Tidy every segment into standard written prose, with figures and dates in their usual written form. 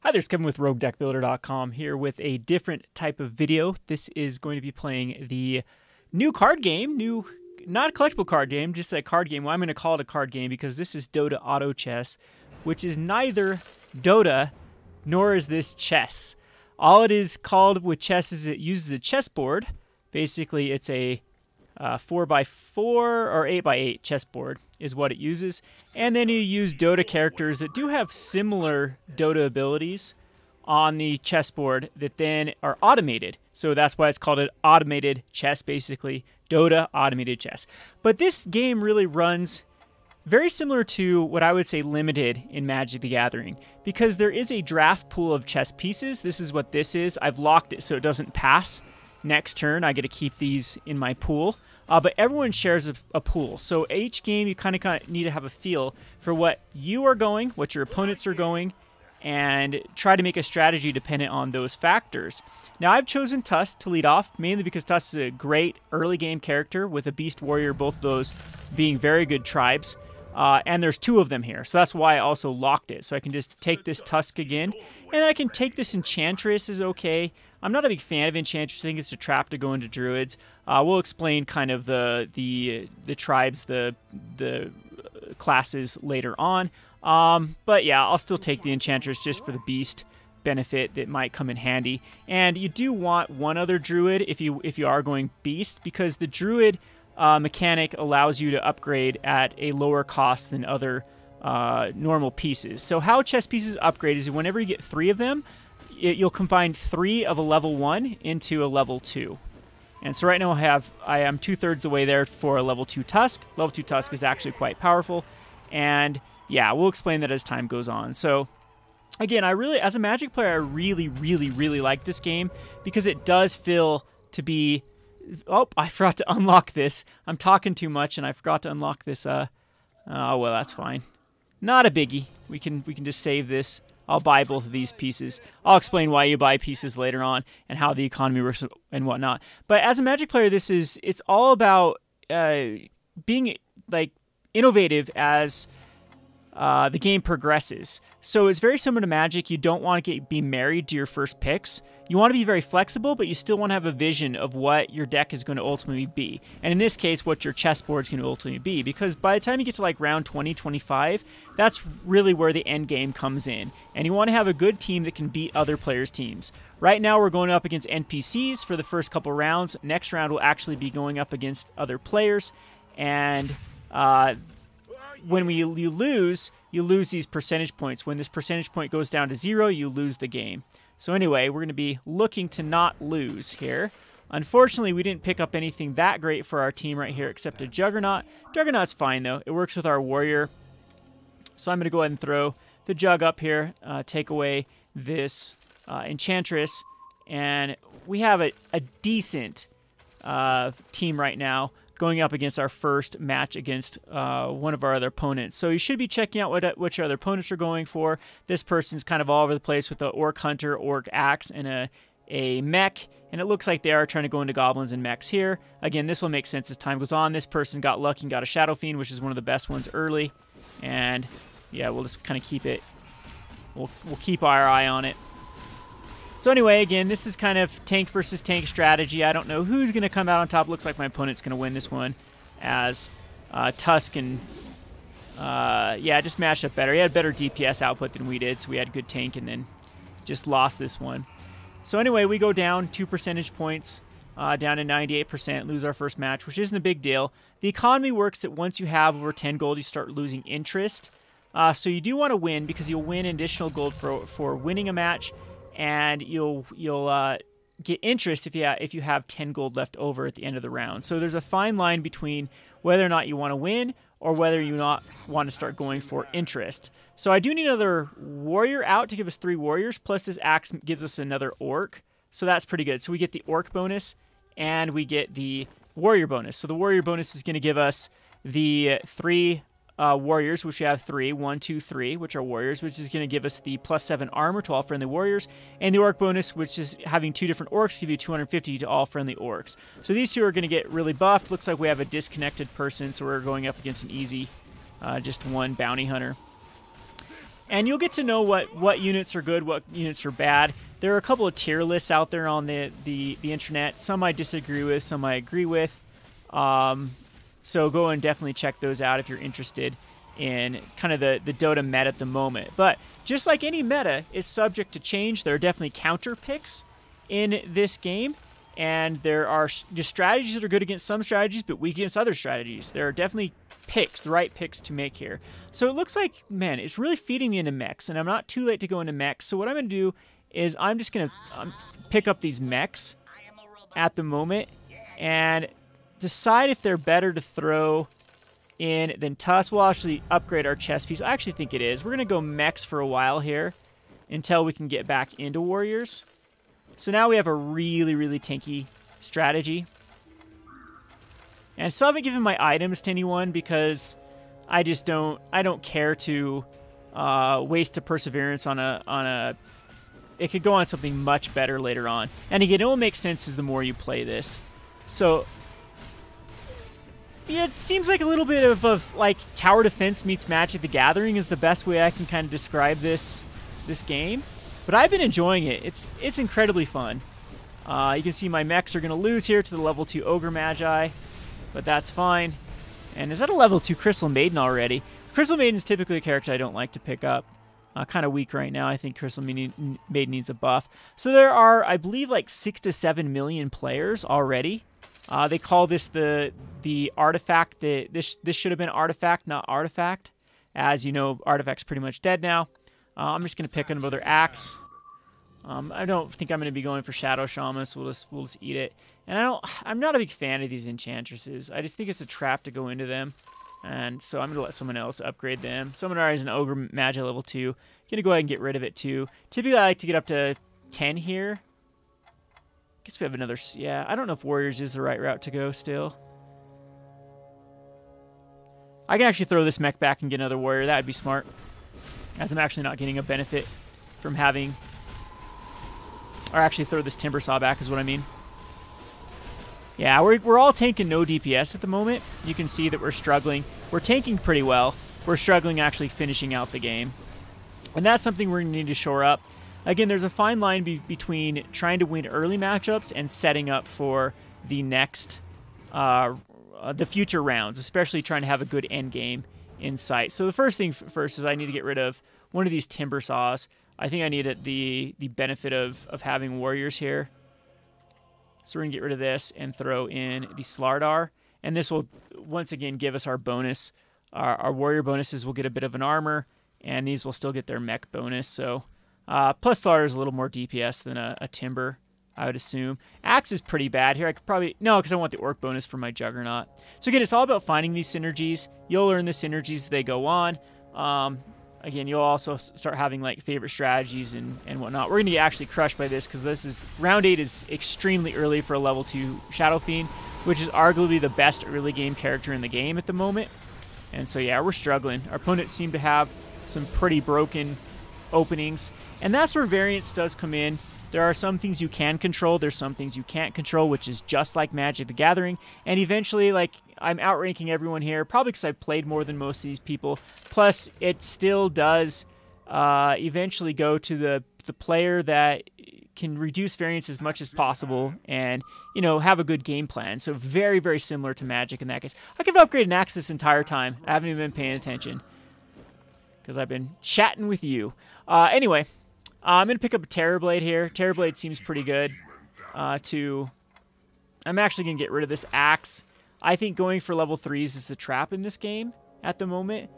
Hi, there's Kevin with RogueDeckBuilder.com here with a different type of video. This is going to be playing the new card game, not a collectible card game, just a card game. Well, I'm going to call it a card game because this is Dota Auto Chess, which is neither Dota nor is this chess. All it is called with chess is it uses a chessboard. Basically, it's a 4x4 or 8x8 chessboard is what it uses. And then you use Dota characters that do have similar Dota abilities on the chessboard that then are automated. So that's why it's called an automated chess, basically. Dota automated chess. But this game really runs very similar to what I would say limited in Magic the Gathering, because there is a draft pool of chess pieces. This is what this is. I've locked it so it doesn't pass. Next turn, I get to keep these in my pool. But everyone shares a pool. So each game, you kind of need to have a feel for what you are going, what your opponents are going, and try to make a strategy dependent on those factors. Now, I've chosen Tusk to lead off, mainly because Tusk is a great early game character with a Beast Warrior, both of those being very good tribes. And there's two of them here, so that's why I also locked it. So I can just take this Tusk again, and then I can take this Enchantress is okay. I'm not a big fan of Enchantress. I think it's a trap to go into Druids. We'll explain kind of the tribes, the classes later on. But yeah, I'll still take the Enchantress just for the Beast benefit that might come in handy. And you do want one other Druid if you are going Beast, because the Druid mechanic allows you to upgrade at a lower cost than other normal pieces. So how chess pieces upgrade is whenever you get 3 of them, you'll combine 3 of a level 1 into a level 2. And so right now I am 2/3 the way there for a level 2 Tusk. Level 2 Tusk is actually quite powerful. And yeah, we'll explain that as time goes on. So again, as a Magic player, I really like this game because it does feel to be... Oh, I forgot to unlock this. I'm talking too much and I forgot to unlock this. Oh, well, that's fine. Not a biggie. We can just save this. I'll buy both of these pieces. I'll explain why you buy pieces later on and how the economy works and whatnot. But as a Magic player, it's all about being like innovative as the game progresses. So it's very similar to Magic. You don't want to be married to your first picks. You want to be very flexible, but you still want to have a vision of what your deck is going to ultimately be. And in this case, what your chessboard is going to ultimately be. Because by the time you get to like round 20, 25, that's really where the end game comes in. And you want to have a good team that can beat other players' teams. Right now, we're going up against NPCs for the first couple rounds. Next round, we'll actually be going up against other players. And when you lose these percentage points. When this percentage point goes down to 0, you lose the game. So anyway, we're going to be looking to not lose here. Unfortunately, we didn't pick up anything that great for our team right here except a Juggernaut. Juggernaut's fine, though. It works with our Warrior. So I'm going to go ahead and throw the Jug up here, take away this Enchantress, and we have a decent team right now going up against our first match against one of our other opponents. So you should be checking out what your other opponents are going for. This person's kind of all over the place with the Orc Hunter, Orc Axe, and a mech, and it looks like they are trying to go into Goblins and mechs here. Again, this will make sense as time goes on. This person got lucky and got a Shadow Fiend, which is one of the best ones early. And yeah, we'll just kind of keep it. We'll keep our eye on it. So anyway, again, this is kind of tank versus tank strategy. I don't know who's going to come out on top. Looks like my opponent's going to win this one as Tusk and, yeah, just matched up better. He had better DPS output than we did, so we had good tank and then just lost this one. So anyway, we go down 2 percentage points, down to 98%, lose our first match, which isn't a big deal. The economy works that once you have over 10 gold, you start losing interest. So you do want to win because you'll win additional gold for winning a match. And you'll get interest if you have 10 gold left over at the end of the round. So there's a fine line between whether or not you want to win or whether you not want to start going for interest. So I do need another warrior out to give us 3 warriors, plus this axe gives us another orc. So that's pretty good. So we get the orc bonus and we get the warrior bonus. So the warrior bonus is going to give us the 3 warriors, which we have 3, 1, 2, 3, which are warriors, which is going to give us the +7 armor to all friendly warriors, and the orc bonus, which is having 2 different orcs, give you 250 to all friendly orcs. So these 2 are going to get really buffed. Looks like we have a disconnected person, so we're going up against an easy, just 1 bounty hunter. And you'll get to know what units are good, what units are bad. There are a couple of tier lists out there on the internet. Some I disagree with, some I agree with. So go and definitely check those out if you're interested in kind of the Dota meta at the moment. But just like any meta is subject to change, there are definitely counter picks in this game. And there are just strategies that are good against some strategies, but weak against other strategies. There are definitely picks, the right picks to make here. So it looks like, man, it's really feeding me into mechs, and I'm not too late to go into mechs. So what I'm going to do is I'm just going to pick up these mechs at the moment and decide if they're better to throw in than Tusk. We'll actually upgrade our chess piece. I actually think it is. We're going to go mechs for a while here until we can get back into warriors. So now we have a really, really tanky strategy. And I still haven't given my items to anyone because I just don't care to waste a perseverance on a it could go on something much better later on. And again, it will make sense as the more you play this. So yeah, it seems like a little bit of like tower defense meets Magic the Gathering is the best way I can kind of describe this game. But I've been enjoying it. It's incredibly fun. You can see my mechs are going to lose here to the level 2 Ogre Magi, but that's fine. And is that a level 2 Crystal Maiden already? Crystal Maiden is typically a character I don't like to pick up. Kind of weak right now. I think Crystal Maiden needs a buff. So there are, I believe, like 6 to 7 million players already. They call this the artifact. This should have been artifact, not artifact. As you know, artifact's pretty much dead now. I'm just going to pick another axe. I don't think I'm going to be going for Shadow Shaman, so we'll just eat it. And I'm not a big fan of these enchantresses. I just think it's a trap to go into them. And so I'm going to let someone else upgrade them. Summoner is an Ogre Magi level 2. Going to go ahead and get rid of it too. Typically I like to get up to 10 here. Guess we have another, yeah, I don't know if Warriors is the right route to go still. I can actually throw this mech back and get another Warrior. That would be smart, as I'm actually not getting a benefit from having, or actually throw this Timber Saw back is what I mean. Yeah, we're all tanking no DPS at the moment. You can see that we're struggling. We're tanking pretty well. We're struggling actually finishing out the game. And that's something we're going to need to shore up. Again, there's a fine line between trying to win early matchups and setting up for the next, the future rounds, especially trying to have a good end game in sight. So the first thing first is I need to get rid of one of these Timber Saws. I think I need the benefit of having Warriors here. So we're going to get rid of this and throw in the Slardar. And this will, once again, give us our bonus. Our Warrior bonuses will get a bit of an armor, and these will still get their mech bonus. So, plus Slardar is a little more DPS than a Timber, I would assume. Axe is pretty bad here. I could probably, no, because I want the Orc bonus for my Juggernaut. So again, it's all about finding these synergies. You'll learn the synergies as they go on. Again, you'll also start having like favorite strategies and whatnot. We're going to get actually crushed by this because this is round 8 is extremely early for a level 2 Shadow Fiend, which is arguably the best early game character in the game at the moment. And so yeah, we're struggling. Our opponents seem to have some pretty broken openings, and that's where variance does come in. There are some things you can control, there's some things you can't control, which is just like Magic the Gathering. And eventually, like, I'm outranking everyone here, probably because I've played more than most of these people. Plus, it still does eventually go to the player that can reduce variance as much as possible and, you know, have a good game plan. So very, very similar to Magic in that case. I could have upgraded an axe this entire time. I haven't even been paying attention because I've been chatting with you. Anyway, I'm going to pick up a Terrorblade here. Terrorblade seems pretty good I'm actually going to get rid of this axe. I think going for level 3s is a trap in this game at the moment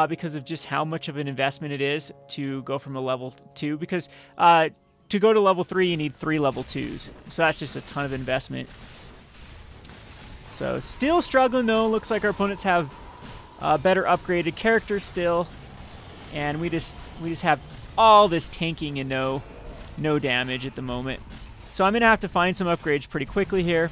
because of just how much of an investment it is to go from a level 2. Because to go to level 3, you need 3 level 2s. So that's just a ton of investment. So still struggling though. Looks like our opponents have better upgraded characters still. And we just have all this tanking and no damage at the moment. So I'm going to have to find some upgrades pretty quickly here.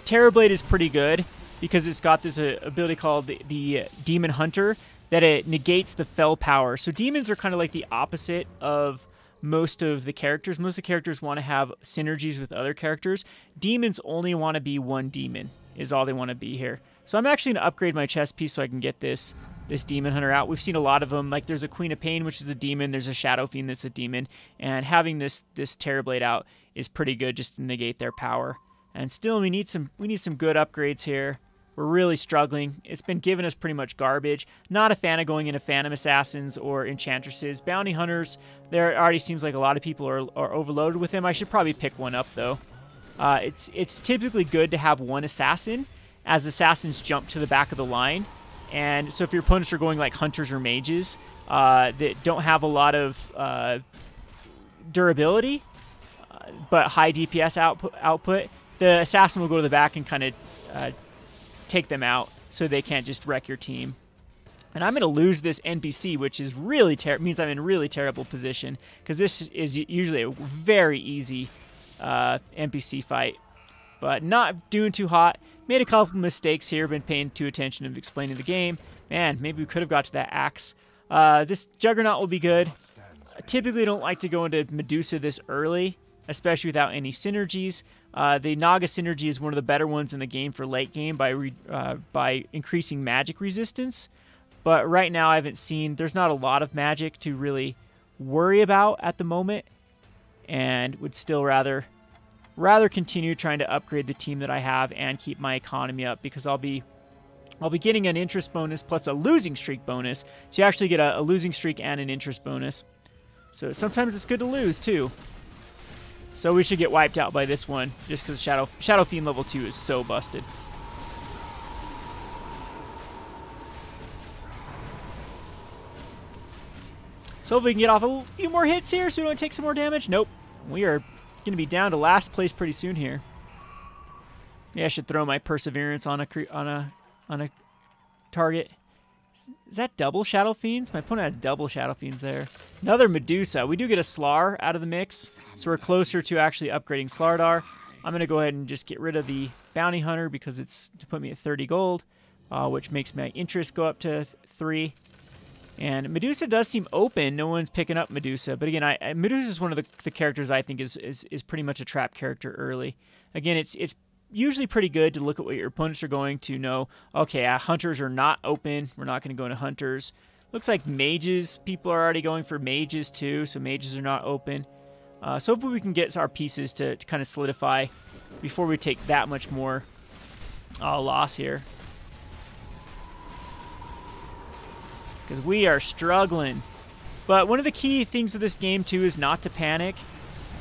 Terrorblade is pretty good because it's got this ability called the Demon Hunter that it negates the Fell Power. So demons are kind of like the opposite of most of the characters. Most of the characters want to have synergies with other characters. Demons only want to be one demon is all they want to be here. So I'm actually going to upgrade my chess piece so I can get this Demon Hunter out. We've seen a lot of them. Like there's a Queen of Pain, which is a demon. There's a Shadow Fiend that's a demon. And having this Terrorblade out is pretty good just to negate their power. And still, we need some good upgrades here. We're really struggling. It's been giving us pretty much garbage. Not a fan of going into Phantom Assassins or Enchantresses. Bounty Hunters, there already seems like a lot of people are overloaded with them. I should probably pick one up, though. It's typically good to have one Assassin, as Assassins jump to the back of the line. And so if your opponents are going like Hunters or Mages that don't have a lot of durability, but high DPS output, the Assassin will go to the back and kind of take them out so they can't just wreck your team. And I'm going to lose this NPC, which is really means I'm in really terrible position, because this is usually a very easy NPC fight. But not doing too hot. Made a couple mistakes here, been paying too attention of explaining the game. Man, maybe we could have got to that axe. This Juggernaut will be good. I typically don't like to go into Medusa this early, especially without any synergies. The Naga synergy is one of the better ones in the game for late game by increasing magic resistance. But right now I haven't seen, there's not a lot of magic to really worry about at the moment, and would still rather continue trying to upgrade the team that I have and keep my economy up, because I'll be getting an interest bonus plus a losing streak bonus. So you actually get a losing streak and an interest bonus. So sometimes it's good to lose too. So we should get wiped out by this one, just because Shadow Fiend level 2 is so busted. So if we can get off a few more hits here so we don't take some more damage. Nope. We are going to be down to last place pretty soon here. Yeah, I should throw my Perseverance on a target. Is that double Shadow Fiends? My opponent has double Shadow Fiends there. Another Medusa. We do get a Slar out of the mix, so we're closer to actually upgrading Slardar. I'm going to go ahead and just get rid of the Bounty Hunter because it's to put me at 30 gold, which makes my interest go up to 3. And Medusa does seem open. No one's picking up Medusa. But again, Medusa is one of the characters I think is pretty much a trap character early. Again, it's usually pretty good to look at what your opponents are going to know. Okay, Hunters are not open. We're not going to go into Hunters. Looks like Mages. People are already going for Mages too, so Mages are not open. So hopefully we can get our pieces to kind of solidify before we take that much more loss here. Because we are struggling. But one of the key things of this game too is not to panic.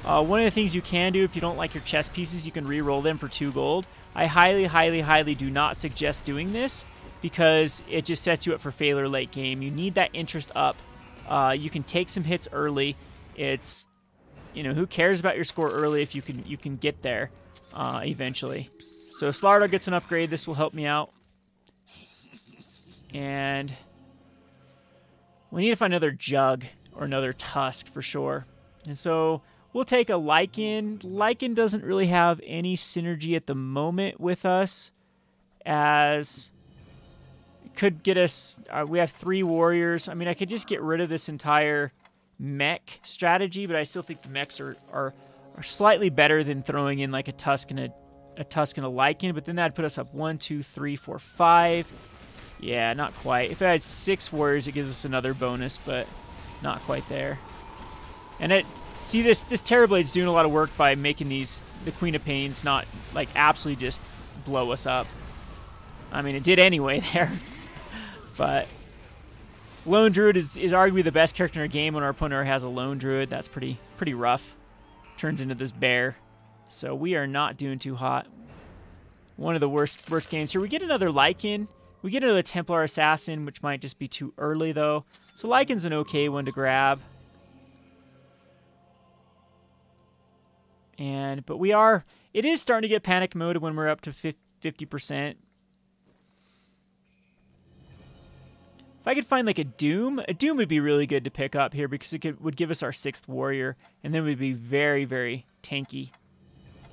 One of the things you can do if you don't like your chess pieces, you can re-roll them for 2 gold. I highly, highly, highly do not suggest doing this because it just sets you up for failure late game. You need that interest up. You can take some hits early. It's, who cares about your score early if you can get there eventually. So Slardar gets an upgrade. This will help me out. And we need to find another Jug or another Tusk for sure. And so we'll take a Lycan. Lycan doesn't really have any synergy at the moment with us, as it could get us... we have 3 warriors. I mean, I could just get rid of this entire mech strategy, but I still think the mechs are slightly better than throwing in like a Tusk and a Lycan, but then that'd put us up 1, 2, 3, 4, 5. Yeah, not quite. If I had 6 warriors, it gives us another bonus, but not quite there. And see, this Terrorblade's doing a lot of work by making the Queen of Pains not like absolutely just blow us up. I mean, it did anyway there. But Lone Druid is arguably the best character in our game. When our opponent has a Lone Druid, that's pretty rough. Turns into this bear. So we are not doing too hot. One of the worst games here. We get another Lycan. We get another Templar Assassin, which might just be too early, though. So Lycan's an okay one to grab. But it is starting to get panic mode when we're up to 50%. If I could find like a Doom would be really good to pick up here because it would give us our 6th warrior, and then we'd be very, very tanky.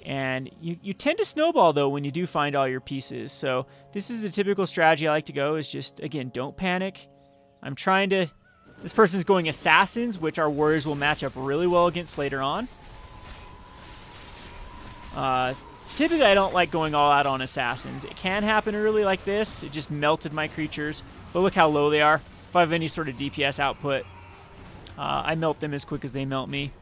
And you tend to snowball, though, when you do find all your pieces. So this is the typical strategy I like to go, is just, again, don't panic. I'm trying to... This person's going Assassins, which our warriors will match up really well against later on. Typically, I don't like going all out on assassins. It can happen early like this. It just melted my creatures. But look how low they are. If I have any sort of DPS output, I melt them as quick as they melt me.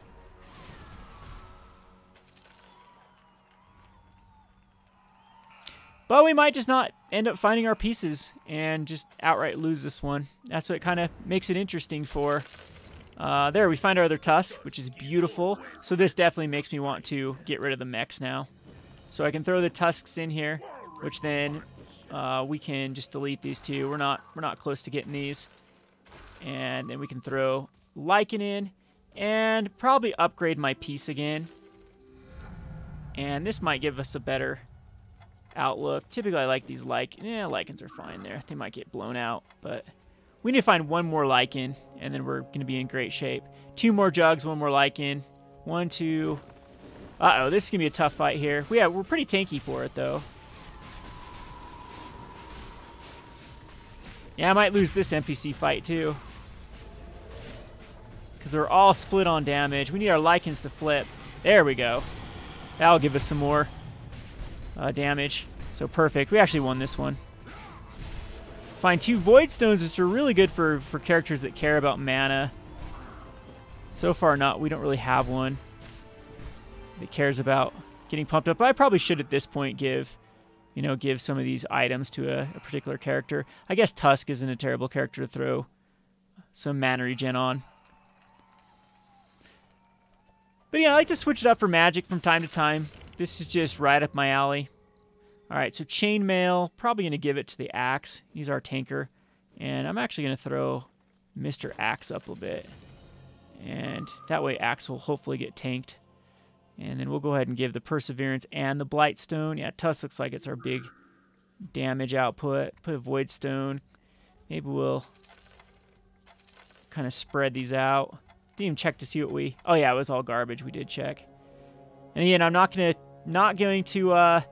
But we might just not end up finding our pieces and just outright lose this one. That's what kind of makes it interesting for. There, we find our other tusk, which is beautiful. So this definitely makes me want to get rid of the mechs now. So I can throw the tusks in here, which then we can just delete these two. We're not close to getting these. And then we can throw Lycan in and probably upgrade my piece again. And this might give us a better outlook. Typically, I like these Lycans are fine there. They might get blown out, but we need to find one more Lycan, and then we're going to be in great shape. 2 more jugs, 1 more Lycan. 1, 2. Uh-oh, this is going to be a tough fight here. We're pretty tanky for it, though. Yeah, I might lose this NPC fight, too. Because they're all split on damage. We need our Lycans to flip. There we go. That'll give us some more damage. So perfect. We actually won this one. Find 2 Void Stones, which are really good for characters that care about mana. So far, we don't really have one that cares about getting pumped up. But I probably should at this point give some of these items to a particular character. I guess Tusk isn't a terrible character to throw some mana regen on. But yeah, I like to switch it up for magic from time to time. This is just right up my alley. Alright, so Chainmail, probably going to give it to the Axe. He's our tanker. And I'm actually going to throw Mr. Axe up a bit. And that way Axe will hopefully get tanked. And then we'll go ahead and give the Perseverance and the Blightstone. Yeah, Tusk looks like it's our big damage output. Put a Void Stone. Maybe we'll kind of spread these out. Didn't even check to see what we... Oh yeah, it was all garbage. We did check. And again, I'm not going to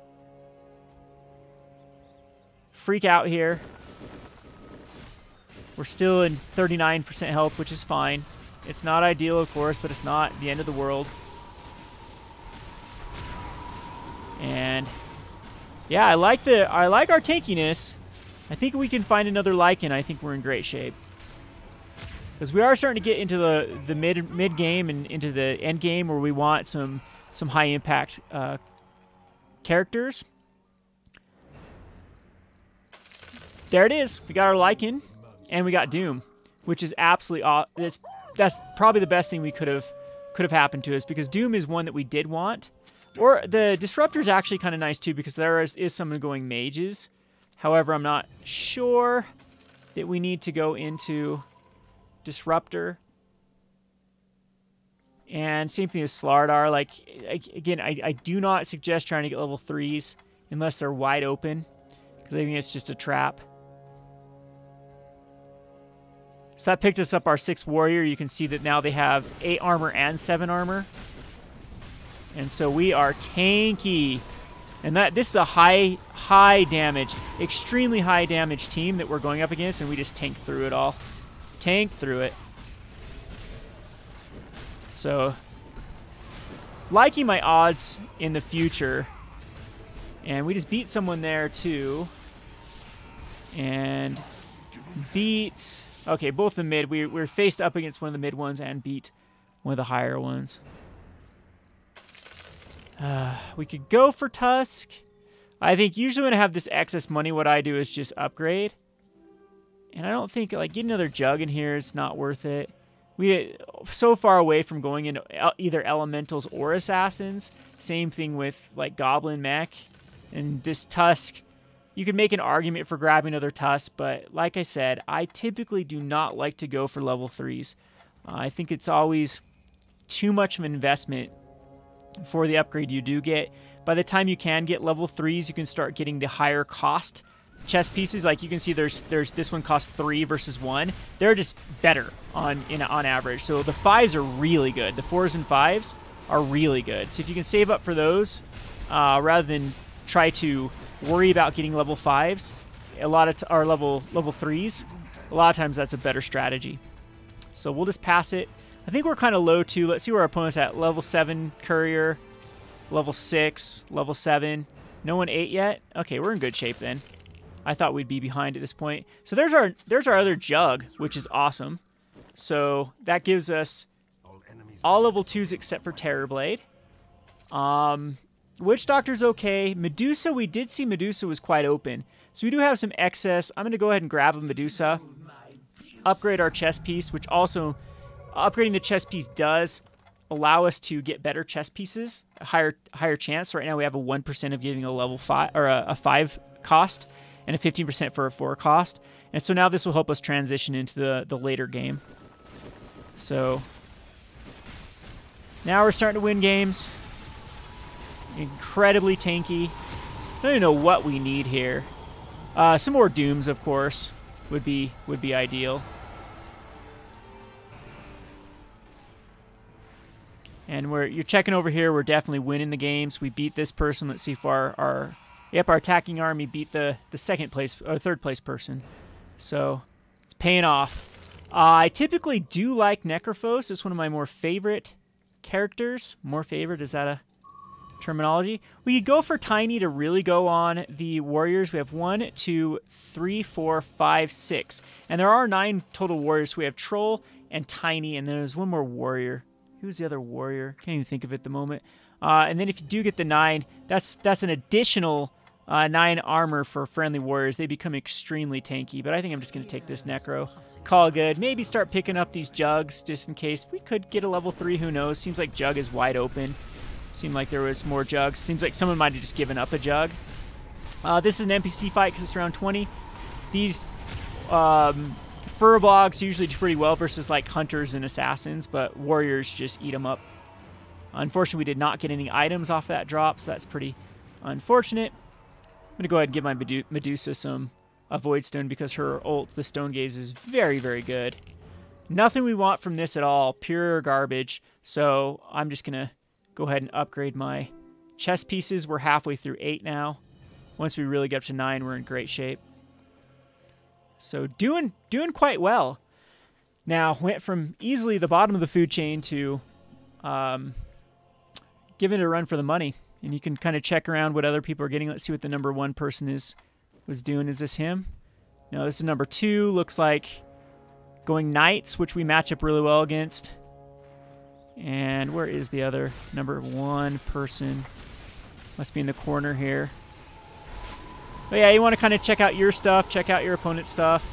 freak out here. We're still in 39% health, which is fine. It's not ideal, of course, but it's not the end of the world. And yeah, I like our tankiness. I think we can find another Lycan. I think we're in great shape. Because we are starting to get into the mid game and into the end game where we want some high impact characters. There it is. We got our Lycan, and we got Doom, which is absolutely that's probably the best thing we could have happened to us, because Doom is one that we did want. Or the Disruptor is actually kind of nice too, because there is someone going mages. However, I'm not sure that we need to go into Disruptor. And same thing as Slardar. Again, I do not suggest trying to get level 3s unless they're wide open, because I think it's just a trap. So that picked us up our 6th warrior. You can see that now they have 8 armor and 7 armor. And so we are tanky. And this is a high damage, extremely high damage team that we're going up against, and we just tanked through it all. Tanked through it. So, liking my odds in the future. And we just beat someone there too. And beat... Okay, both the mid. We're faced up against one of the mid ones and beat one of the higher ones. We could go for Tusk. I think usually when I have this excess money, what I do is just upgrade. And I don't think, getting another jug in here is not worth it. We're so far away from going into either elementals or assassins. Same thing with, Goblin Mech. And this Tusk, you could make an argument for grabbing another Tusk, but like I said, I typically do not like to go for level 3s. I think it's always too much of an investment for the upgrade you do get. By the time you can get level 3s, you can start getting the higher cost chess pieces. Like you can see there's this one costs 3 versus 1. They're just better on average. So the 5s are really good. The 4s and 5s are really good. So if you can save up for those, rather than try to worry about getting level 5s, or level 3s, a lot of times that's a better strategy. So we'll just pass it. I think we're kind of low too. Let's see where our opponent's at. Level 7 courier. level 6, level 7. No one 8 yet? Okay, we're in good shape then. I thought we'd be behind at this point. So there's our other jug, which is awesome. So that gives us all level 2s except for Terrorblade. Witch Doctor's okay. Medusa, we did see Medusa was quite open. So we do have some excess. I'm going to go ahead and grab a Medusa. Upgrade our chest piece, which also, upgrading the chest piece does allow us to get better chest pieces, a higher chance. Right now we have a 1% of getting a level 5 or a 5 cost and a 15% for a 4 cost. And so now this will help us transition into the later game. So now we're starting to win games. Incredibly tanky. I don't even know what we need here. Some more Dooms, of course, would be ideal. And you're checking over here. We're definitely winning the games. We beat this person. Let's see if our attacking army beat the second place or third place person. So it's paying off. I typically do like Necrophos. It's one of my more favorite characters. More favorite, is that a terminology? We could go for Tiny to really go on the warriors. We have 1, 2, 3, 4, 5, 6. And there are 9 total warriors. We have Troll and Tiny, and then there's one more warrior. Who's the other warrior? Can't even think of it at the moment. And then if you do get the 9, that's an additional 9 armor for friendly warriors. They become extremely tanky, but I think I'm just going to take this Necro. Call good. Maybe start picking up these jugs just in case. We could get a level 3, who knows? Seems like jug is wide open. Seemed like there was more jugs. Seems like someone might have just given up a jug. This is an NPC fight because it's around 20. These Furbolgs usually do pretty well versus like hunters and assassins, but warriors just eat them up. Unfortunately, we did not get any items off that drop, so that's pretty unfortunate. I'm going to go ahead and give my Medusa some Void Stone because her ult, the Stone Gaze, is very, very good. Nothing we want from this at all. Pure garbage. So I'm just going to go ahead and upgrade my chest pieces. We're halfway through 8 now. Once we really get up to 9, we're in great shape. So doing quite well. Now, went from easily the bottom of the food chain to giving it a run for the money. And you can kind of check around what other people are getting. Let's see what the number 1 person was doing. Is this him? No, this is number 2. Looks like going Knights, which we match up really well against. And where is the other number 1 person? Must be in the corner here. But yeah, you want to kind of check out your stuff, check out your opponent's stuff.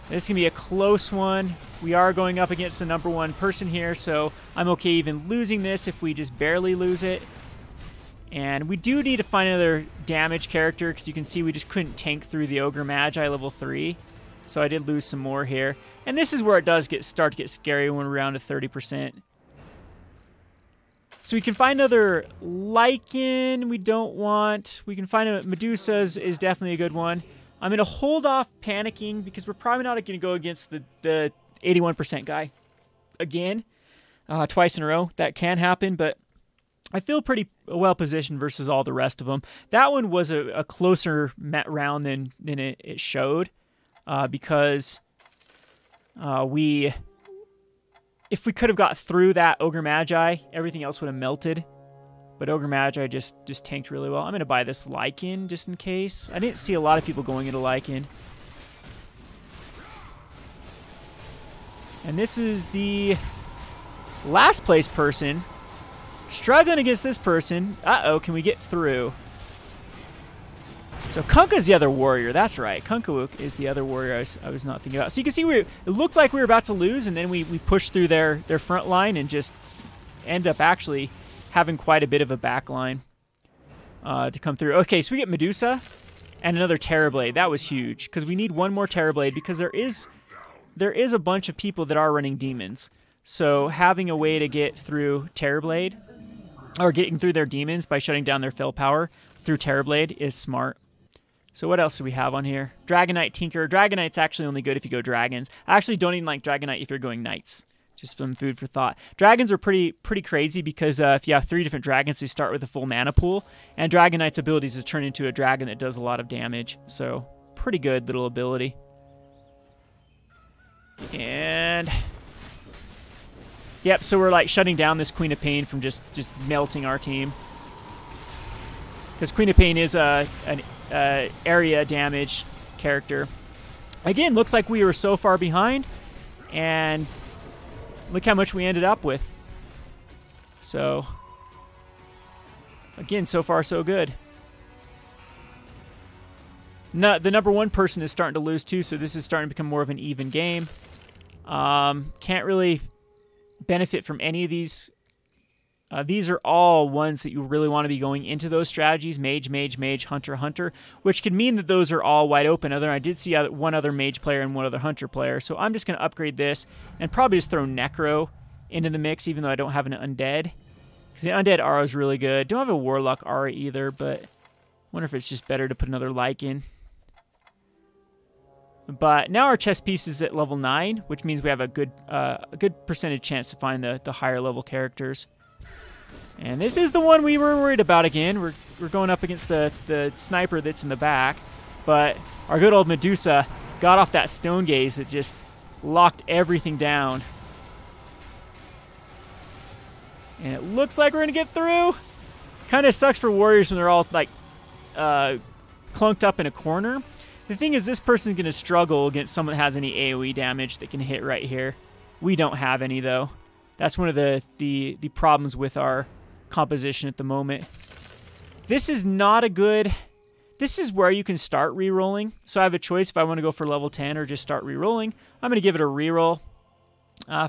This can be a close one. We are going up against the number 1 person here, so I'm okay even losing this if we just barely lose it. And we do need to find another damage character because you can see we just couldn't tank through the Ogre Magi level 3. So I did lose some more here. And this is where it does start to get scary when we're around to 30%. So we can find another Lycan we don't want. We can find a Medusa's is definitely a good one. I'm going to hold off panicking because we're probably not going to go against the 81% guy again twice in a row. That can happen, but I feel pretty well positioned versus all the rest of them. That one was a closer round than it showed because if we could have got through that Ogre Magi, everything else would have melted. But Ogre Magi just tanked really well. I'm going to buy this Lycan just in case. I didn't see a lot of people going into Lycan. And this is the last place person. Struggling against this person. Uh-oh, can we get through? So Kunkka's the other warrior. That's right. Kunkka is the other warrior I was not thinking about. So you can see it looked like we were about to lose, and then we pushed through their front line and just end up actually having quite a bit of a back line to come through. Okay, so we get Medusa and another Terrorblade. That was huge because we need one more Terrorblade because there is a bunch of people that are running demons. So having a way to get through Terrorblade or getting through their demons by shutting down their fill power through Terrorblade is smart. So what else do we have on here? Dragonite Tinker. Dragonite's actually only good if you go dragons. I actually don't even like Dragonite if you're going knights. Just some food for thought. Dragons are pretty crazy because if you have 3 different dragons, they start with a full mana pool. And Dragonite's ability is to turn into a dragon that does a lot of damage. So pretty good little ability. And Yep, so we're like shutting down this Queen of Pain from just melting our team. Because Queen of Pain is an area damage character. Again, looks like we were so far behind, and look how much we ended up with. So, again, so far so good. No, the number one person is starting to lose too, so this is starting to become more of an even game. Can't really benefit from any of these. These are all ones that you really want to be going into those strategies. Mage, mage, mage, hunter, hunter. Which could mean that those are all wide open. I did see one other mage player and one other hunter player. So I'm just going to upgrade this and probably just throw Necro into the mix, even though I don't have an undead. Because the undead aura is really good. Don't have a warlock aura either, but I wonder if it's just better to put another like in. But now our chess piece is at level 9, which means we have a good percentage chance to find the higher level characters. And this is the one we were worried about again. We're going up against the sniper that's in the back. But our good old Medusa got off that stone gaze that just locked everything down. And it looks like we're going to get through. Kind of sucks for warriors when they're all like clunked up in a corner. The thing is, this person's going to struggle against someone that has any AoE damage that can hit right here. We don't have any, though. That's one of the problems with our composition at the moment. This is not a good... This is where you can start re-rolling. So I have a choice if I want to go for level 10 or just start re-rolling. I'm going to give it a re-roll.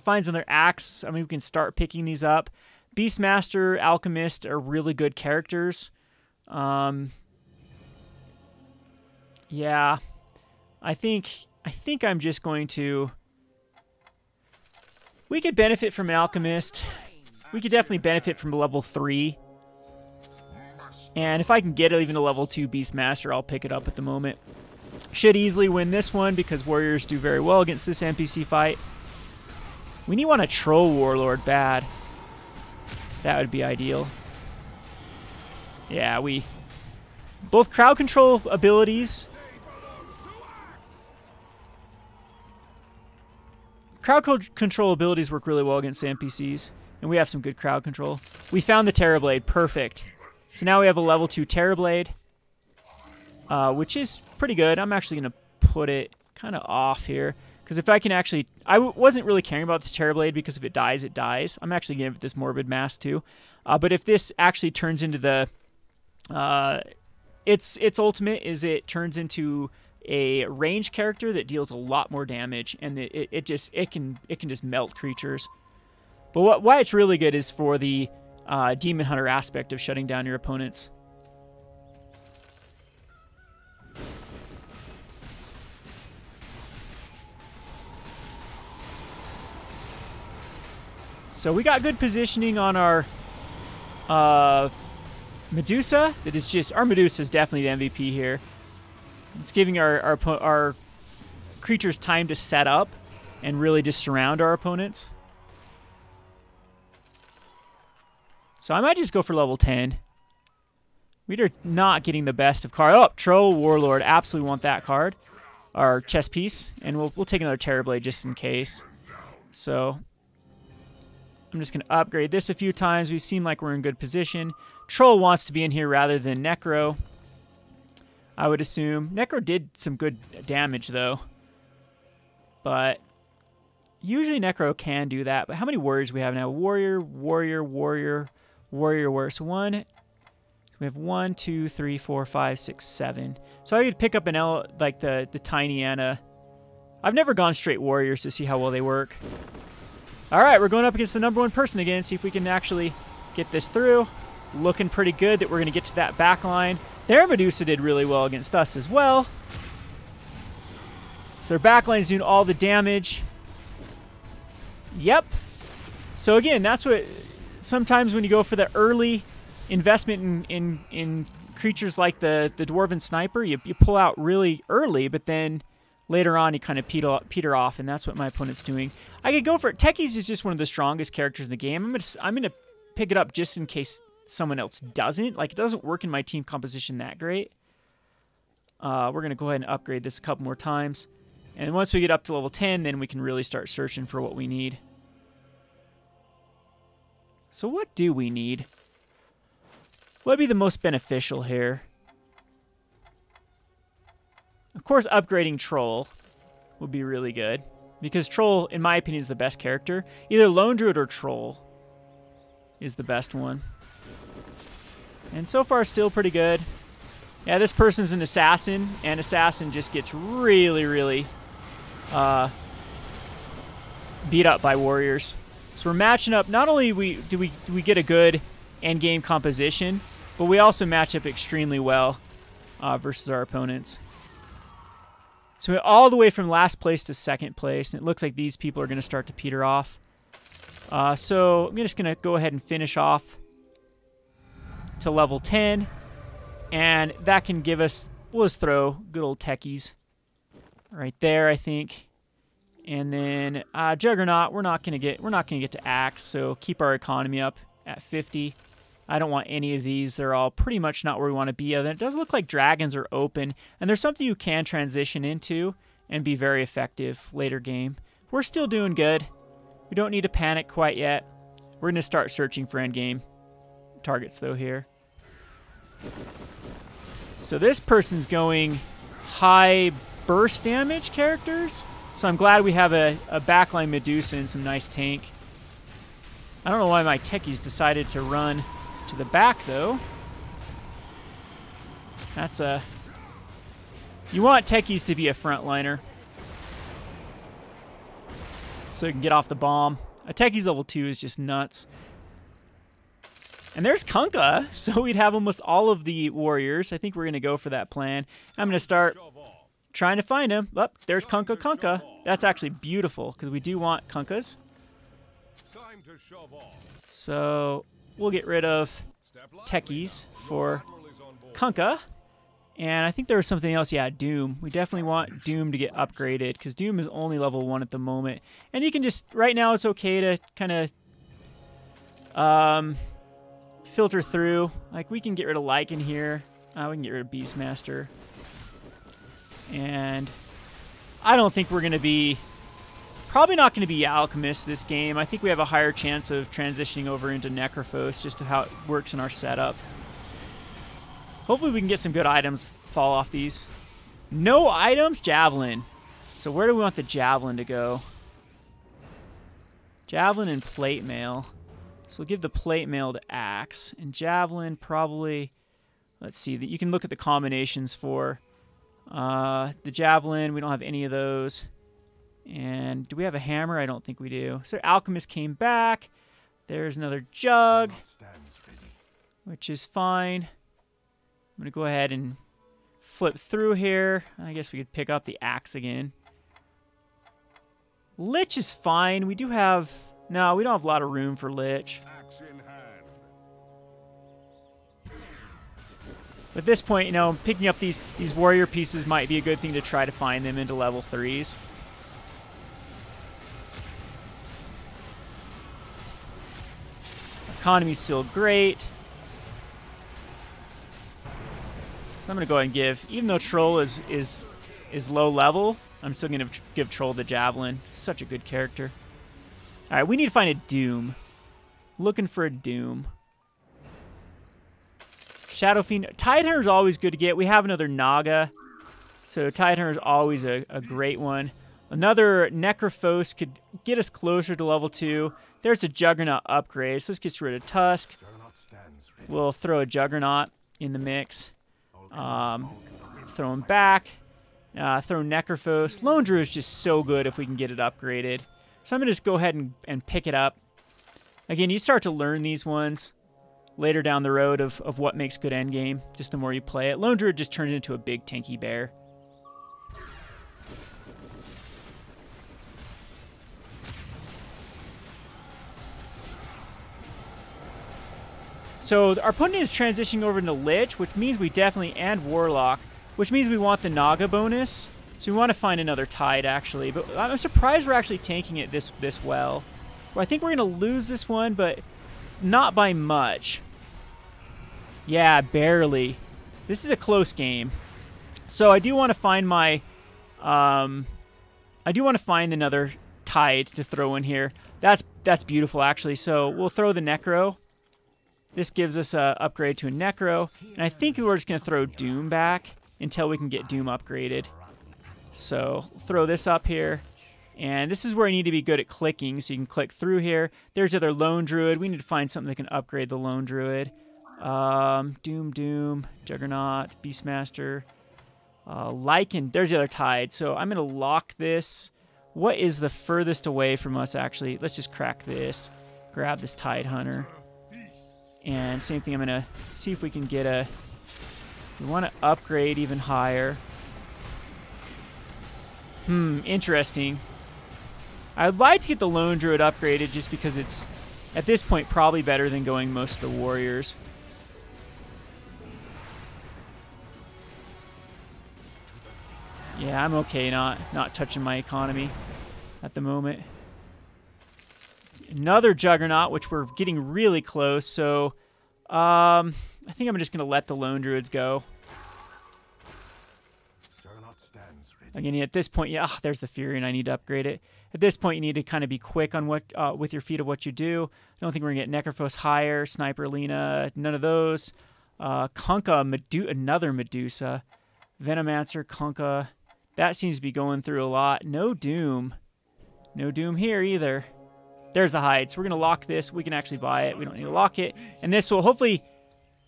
Finds another axe. I mean, we can start picking these up. Beastmaster, Alchemist are really good characters. Yeah, I think I'm just going to... We could benefit from Alchemist. We could definitely benefit from level 3. And if I can get even a level 2 Beastmaster, I'll pick it up at the moment. Should easily win this one because warriors do very well against this NPC fight. We want a Troll Warlord bad. That would be ideal. Yeah, both crowd control abilities... Crowd control abilities work really well against NPCs, and we have some good crowd control. We found the Terrorblade. Perfect. So now we have a level 2 Terrorblade, which is pretty good. I'm actually going to put it kind of off here, because if I can actually... I wasn't really caring about the Terrorblade, because if it dies, it dies. I'm actually going to give it this Morbid Mask, too. But if this actually turns into the... its ultimate is it turns into... a range character that deals a lot more damage, and it can just melt creatures. But why it's really good is for the Demon Hunter aspect of shutting down your opponents. So we got good positioning on our Medusa. That is just... Our Medusa is definitely the MVP here. It's giving our creatures time to set up and really just surround our opponents. So I might just go for level 10. We are not getting the best of card. Oh, Troll Warlord. Absolutely want that card. Our chess piece. And we'll take another Terrorblade just in case. So I'm just going to upgrade this a few times. We seem like we're in good position. Troll wants to be in here rather than Necro, I would assume. Necro did some good damage, though. But usually Necro can do that. But how many warriors do we have now? Warrior, warrior, warrior, warrior, warrior. So we have 1, 2, 3, 4, 5, 6, 7. So I could pick up like the tiny Anna. I've never gone straight warriors to see how well they work. All right, we're going up against the number 1 person again. See if we can actually get this through. Looking pretty good that we're going to get to that back line. Their Medusa did really well against us as well. So their backline's doing all the damage. Yep. So again, that's what... Sometimes when you go for the early investment in creatures like the Dwarven Sniper, you pull out really early, but then later on you kind of peter off, and that's what my opponent's doing. I could go for it. Techies is just one of the strongest characters in the game. I'm gonna pick it up just in case someone else doesn't. Like, it doesn't work in my team composition that great. We're going to go ahead and upgrade this a couple more times. And once we get up to level 10, then we can really start searching for what we need. So what do we need? What would be the most beneficial here? Of course, upgrading Troll would be really good. Because Troll, in my opinion, is the best character. Either Lone Druid or Troll is the best one. And so far, still pretty good. Yeah, this person's an Assassin, and Assassin just gets really, really beat up by Warriors. So we're matching up. Not only do we get a good endgame composition, but we also match up extremely well versus our opponents. So we're all the way from last place to second place, and it looks like these people are going to start to peter off. So I'm just going to go ahead and finish off to level 10, and that can give us, we'll just throw good old techies right there, I think. And then Juggernaut, we're not going to get to Axe, so keep our economy up at 50. I don't want any of these. They're all pretty much not where we want to be. It does look like dragons are open, and there's something you can transition into and be very effective later game. We're still doing good. We don't need to panic quite yet. We're going to start searching for endgame targets, though, here. So this person's going high burst damage characters, so I'm glad we have a backline Medusa and some nice tank. I don't know why my techies decided to run to the back, though. That's a... You want techies to be a frontliner, so you can get off the bomb. A techie's level 2 is just nuts. And there's Kunkka, so we'd have almost all of the warriors. I think we're going to go for that plan. I'm going to start trying to find him. Oh, there's Kunkka. That's actually beautiful, because we do want Kunkkas. So we'll get rid of techies for Kunkka. And I think there was something else. Yeah, Doom. We definitely want Doom to get upgraded, because Doom is only level 1 at the moment. And you can just, right now it's okay to kind of filter through. Like, we can get rid of Lycan here. We can get rid of Beastmaster. And I don't think we're going to be... Probably not going to be Alchemist this game. I think we have a higher chance of transitioning over into Necrophos, just to how it works in our setup. Hopefully we can get some good items fall off these. No items? Javelin. So where do we want the Javelin to go? Javelin and Plate Mail. So we'll give the Plate Mail to Axe. And Javelin probably... Let's see. You can look at the combinations for the Javelin. We don't have any of those. And do we have a hammer? I don't think we do. So Alchemist came back. There's another jug, which is fine. I'm going to go ahead and flip through here. I guess we could pick up the axe again. Lich is fine. We do have... No, we don't have a lot of room for Lich. But at this point, you know, picking up these warrior pieces might be a good thing to try to find them into level 3s. Economy's still great. So I'm going to go ahead and give, even though Troll is low level, I'm still going to give Troll the Javelin. Such a good character. All right, we need to find a Doom. Looking for a Doom. Shadow Fiend. Tidehunter is always good to get. We have another Naga, so Tidehunter is always a great one. Another Necrophos could get us closer to level 2. There's a Juggernaut upgrade, so let's get rid of Tusk. We'll throw a Juggernaut in the mix. Throw him back. Throw Necrophos. Lone Druid is just so good if we can get it upgraded. So I'm going to just go ahead and pick it up. Again, you start to learn these ones later down the road of what makes good endgame, just the more you play it. Lone Druid just turns into a big tanky bear. So our opponent is transitioning over into Lich, which means we definitely, and Warlock, which means we want the Naga bonus. So we want to find another Tide, actually. But I'm surprised we're actually tanking it this well. Well, I think we're going to lose this one, but not by much. Yeah, barely. This is a close game. So I do want to find my... I do want to find another Tide to throw in here. That's beautiful, actually. So we'll throw the Necro. This gives us a upgrade to a Necro. And I think we're just going to throw Doom back until we can get Doom upgraded. So throw this up here. And this is where you need to be good at clicking, so you can click through here. There's the other Lone Druid. We need to find something that can upgrade the Lone Druid. Doom, Juggernaut, Beastmaster, Lycan. There's the other Tide. So I'm going to lock this. What is the furthest away from us, actually? Let's just crack this. Grab this Tide Hunter. And same thing, I'm going to see if we can get a... We want to upgrade even higher. Interesting. I'd like to get the Lone Druid upgraded just because it's, at this point, probably better than going most of the Warriors. Yeah, I'm okay not touching my economy at the moment. Another Juggernaut, which we're getting really close, so I think I'm just going to let the Lone Druids go. Again, at this point, yeah, there's the Fury, and I need to upgrade it. At this point, you need to kind of be quick on what with your feet of what you do. I don't think we're going to get Necrophos higher, Sniper Lena, none of those. Kunkka, another Medusa. Venomancer, Kunkka. That seems to be going through a lot. No Doom. No Doom here either. There's the hide. So we're going to lock this. We can actually buy it. We don't need to lock it. And this will hopefully...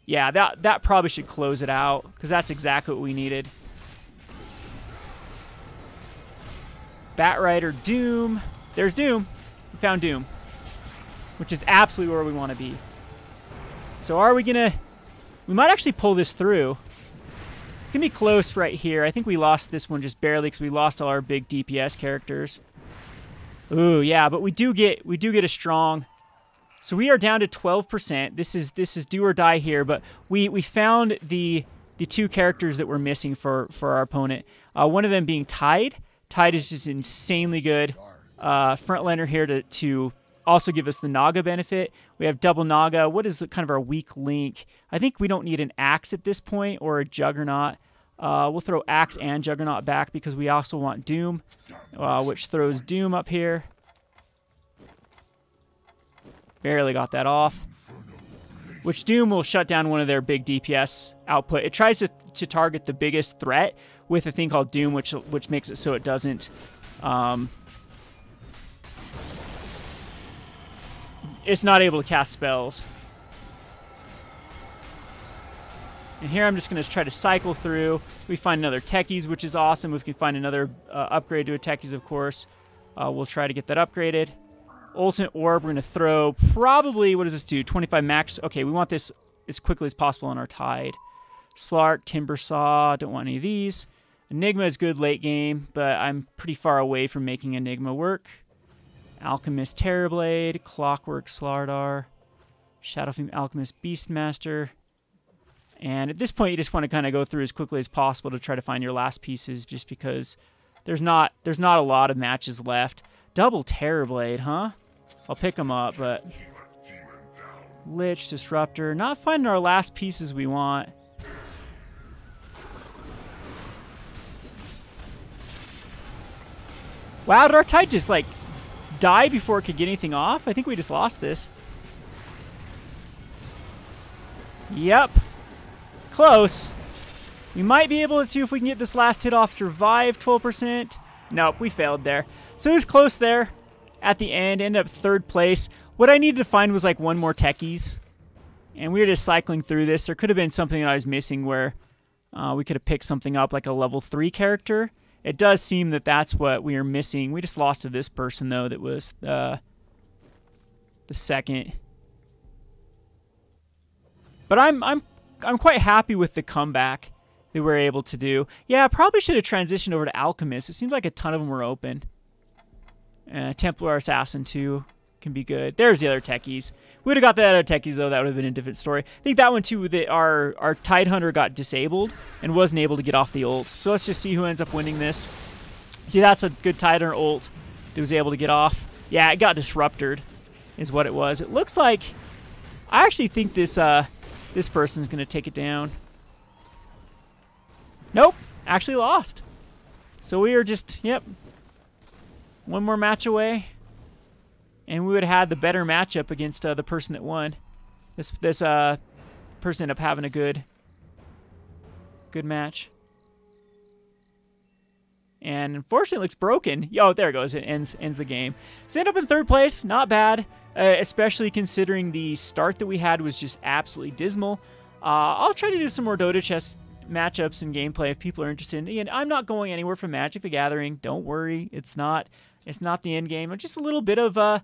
Yeah, that probably should close it out, because that's exactly what we needed. Batrider, Doom. There's Doom. We found Doom, which is absolutely where we want to be. So are we going to... We might actually pull this through. It's going to be close right here. I think we lost this one just barely because we lost all our big DPS characters. Ooh, yeah, but we do get a strong... So we are down to 12%. This is do or die here, but we found the two characters that we're missing for our opponent. One of them being Tide. Tide is just insanely good. Frontliner here to also give us the Naga benefit. We have double Naga. What is kind of our weak link? I think we don't need an Axe at this point or a Juggernaut. We'll throw Axe and Juggernaut back because we also want Doom, which throws Doom up here. Barely got that off. Which Doom will shut down one of their big DPS output. It tries to target the biggest threat with a thing called Doom, which makes it so it doesn't... it's not able to cast spells. And here I'm just going to try to cycle through. We find another Techies, which is awesome. If we can find another upgrade to a Techies, of course, we'll try to get that upgraded. Ultimate Orb, we're going to throw probably, what does this do? 25 max. Okay, we want this as quickly as possible on our Tide. Slark, Timbersaw, don't want any of these. Enigma is good late game, but I'm pretty far away from making Enigma work. Alchemist, Terrorblade, Clockwork, Slardar, Shadowflame, Alchemist, Beastmaster. And at this point, you just want to kind of go through as quickly as possible to try to find your last pieces, just because there's not a lot of matches left. Double Terrorblade, huh? I'll pick them up, but... Lich, Disruptor, not finding our last pieces we want. Wow, did our Tide just, like, die before it could get anything off? I think we just lost this. Yep. Close. We might be able to, if we can get this last hit off, survive 12%. Nope, we failed there. So it was close there at the end. Ended up third place. What I needed to find was, like, one more Techies. And we were just cycling through this. There could have been something that I was missing where we could have picked something up, like a level 3 character. It does seem that that's what we are missing. We just lost to this person, though, that was the second. But I'm quite happy with the comeback that we're able to do. Yeah, I probably should have transitioned over to Alchemist. It seems like a ton of them were open. Templar Assassin, too, can be good. There's the other Techies. We would have got the other Techies, though. That would have been a different story. I think that one, too, that our Tide Hunter got disabled and wasn't able to get off the ult. So let's just see who ends up winning this. See, that's a good Tide Hunter ult that was able to get off. Yeah, it got disrupted is what it was. It looks like... I actually think this person's going to take it down. Nope. Actually lost. So we are just, yep. One more match away. and we would have had the better matchup against the person that won. This person ended up having a good match. And unfortunately, it looks broken. Yo, there it goes. It ends the game. So end up in 3rd place. Not bad, especially considering the start that we had was just absolutely dismal. I'll try to do some more Dota chess matchups and gameplay if people are interested. And I'm not going anywhere from Magic the Gathering. Don't worry. It's not the end game. I'm just a little bit of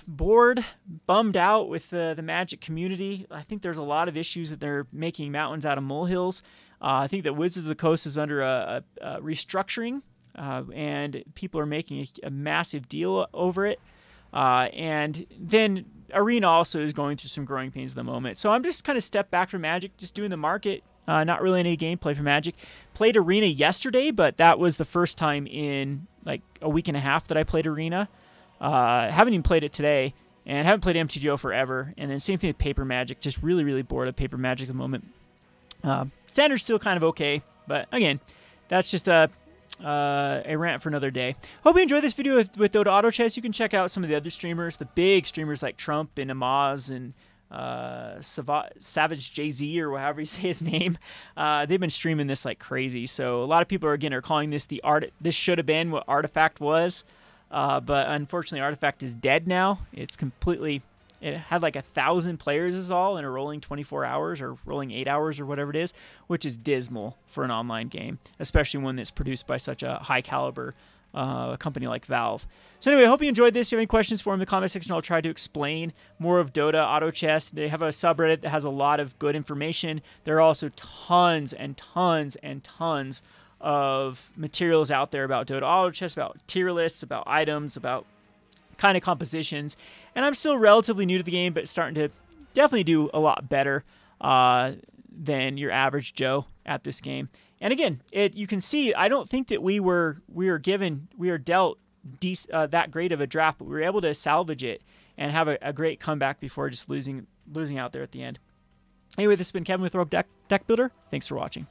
bored, bummed out with the Magic community. I think there's a lot of issues that they're making mountains out of molehills. I think that Wizards of the Coast is under a restructuring, and people are making a massive deal over it. And then Arena also is going through some growing pains at the moment. So I'm just kind of stepped back from Magic, just doing the market. Not really any gameplay for Magic. Played Arena yesterday, but that was the first time in like a week and a half that I played Arena. Haven't even played it today, and haven't played MTGO forever. And then same thing with Paper Magic. Just really, really bored of Paper Magic at the moment. Standard's still kind of okay, but again, that's just a rant for another day. Hope you enjoyed this video with Dota Auto Chess. You can check out some of the other streamers, the big streamers like Trump and Amaz and Savage JZ or however you say his name. They've been streaming this like crazy. So a lot of people are calling this this should have been what Artifact was, but unfortunately Artifact is dead now. It's completely. It had like 1,000 players is all in a rolling 24 hours or rolling 8 hours or whatever it is, which is dismal for an online game, especially one that's produced by such a high caliber company like Valve. So anyway, I hope you enjoyed this. If you have any questions for me in the comment section, I'll try to explain more of Dota Auto Chess. They have a subreddit that has a lot of good information. There are also tons and tons and tons of materials out there about Dota Auto Chess, about tier lists, about items, about kind of compositions. And I'm still relatively new to the game, but starting to definitely do a lot better than your average Joe at this game. And again, you can see, I don't think that we were dealt that great of a draft, but we were able to salvage it and have a great comeback before just losing out there at the end. Anyway, this has been Kevin with Rogue Deck Builder. Thanks for watching.